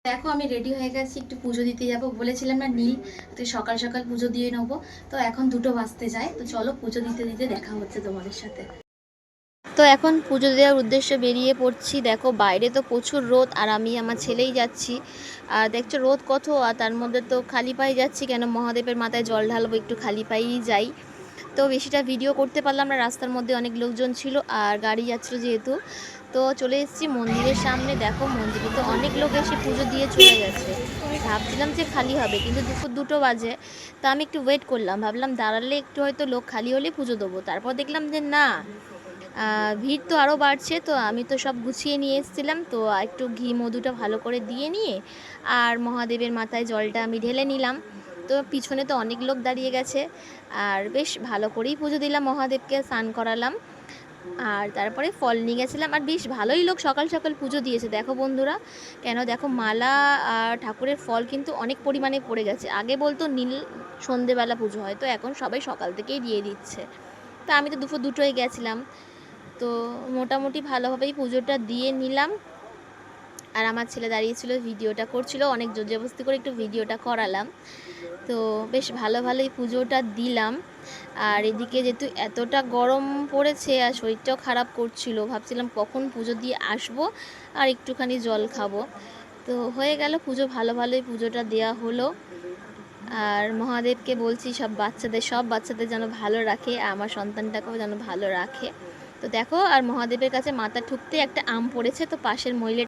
দেখো আমি রেডি হয়ে গেছি, একটু পুজো দিতে যাব বলেছিলাম না নীল, তো সকাল সকাল পুজো দিয়ে নেবো। তো এখন 2টো বাজতে যায়, তো চলো পুজো দিতে দিতে দেখা হচ্ছে তোমাদের সাথে। তো এখন পুজো দেওয়ার উদ্দেশ্যে বেরিয়ে পড়ছি। দেখো বাইরে তো প্রচুর রোদ, আর আমি আমার ছেলেই যাচ্ছি। আর দেখছো রোদ কত, আর তার মধ্যে তো খালি পায়ে যাচ্ছি, কেন মহাদেবের মাথায় জল ঢালবো, একটু খালি পায়েই যাই। তো বেশিটা ভিডিও করতে পারলাম না, রাস্তার মধ্যে অনেক লোকজন ছিল আর গাড়ি যাচ্ছিল যেহেতু। তো চলে এসেছি মন্দিরের সামনে। দেখো মন্দিরে তো অনেক লোক এসে পুজো দিয়ে চলে গেছে। ভাবছিলাম যে খালি হবে, কিন্তু দুপুর 2টো বাজে। তো আমি একটু ওয়েট করলাম, ভাবলাম দাঁড়ালে একটু হয়তো লোক খালি হলে পুজো দেবো। তারপর দেখলাম যে না, ভিড় তো আরও বাড়ছে। তো আমি তো সব গুছিয়ে নিয়ে এসেছিলাম, তো একটু ঘি মধুটা ভালো করে দিয়ে নিয়ে আর মহাদেবের মাথায় জলটা আমি ঢেলে নিলাম। তো পিছনে তো অনেক লোক দাঁড়িয়ে গেছে, আর বেশ ভালো করেই পুজো দিলাম, মহাদেবকে স্নান করালাম। আর তারপরে ফল নিয়ে গেছিলাম, আর বেশ ভালোই লোক সকাল সকাল পুজো দিয়েছে দেখো বন্ধুরা। কেন দেখো মালা আর ঠাকুরের ফল কিন্তু অনেক পরিমাণে পড়ে গেছে। আগে বলতো নীল সন্ধেবেলা পুজো হয়, তো এখন সবাই সকাল থেকেই দিয়ে দিচ্ছে। তা আমি তো দুপুর 2টোয় গেছিলাম, তো মোটামুটি ভালোভাবেই পুজোটা দিয়ে নিলাম। আর আমার ছেলে দাঁড়িয়েছিল, ভিডিওটা করছিল, অনেক জোরজবস্তি করে একটু ভিডিওটা করালাম। তো বেশ ভালোই পুজোটা দিলাম। আর এদিকে যেহেতু এতটা গরম পড়েছে আর শরীরটাও খারাপ করছিল, ভাবছিলাম কখন পুজো দিয়ে আসবো আর একটুখানি জল খাবো। তো হয়ে গেল পুজো, ভালোই পুজোটা দেওয়া হলো। আর মহাদেবকে বলছি সব বাচ্চাদের যেন ভালো রাখে, আমার সন্তানটাকেও যেন ভালো রাখে। তো দেখো, আর মহাদেবের কাছে মাথা ঠুকতে একটা আম পড়েছে, তো পাশের মহিলা